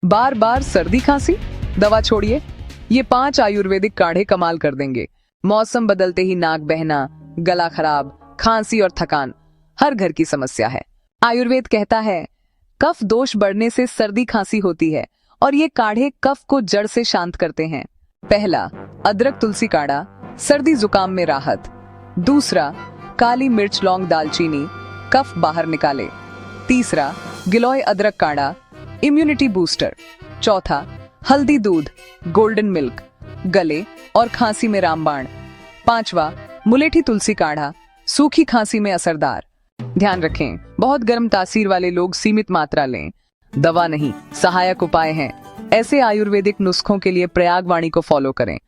बार बार सर्दी खांसी, दवा छोड़िए। ये 5 आयुर्वेदिक काढ़े कमाल कर देंगे। मौसम बदलते ही नाक बहना, गला खराब, खांसी और थकान हर घर की समस्या है। आयुर्वेद कहता है कफ दोष बढ़ने से सर्दी खांसी होती है और ये काढ़े कफ को जड़ से शांत करते हैं। पहला, अदरक तुलसी काढ़ा, सर्दी जुकाम में राहत। दूसरा, काली मिर्च लौंग दालचीनी, कफ बाहर निकाले। तीसरा, गिलोय अदरक काढ़ा, इम्यूनिटी बूस्टर। चौथा, हल्दी दूध गोल्डन मिल्क, गले और खांसी में रामबाण। पांचवा, मुलेठी तुलसी काढ़ा, सूखी खांसी में असरदार। ध्यान रखें, बहुत गर्म तासीर वाले लोग सीमित मात्रा लें। दवा नहीं, सहायक उपाय हैं। ऐसे आयुर्वेदिक नुस्खों के लिए प्रयाग वाणी को फॉलो करें।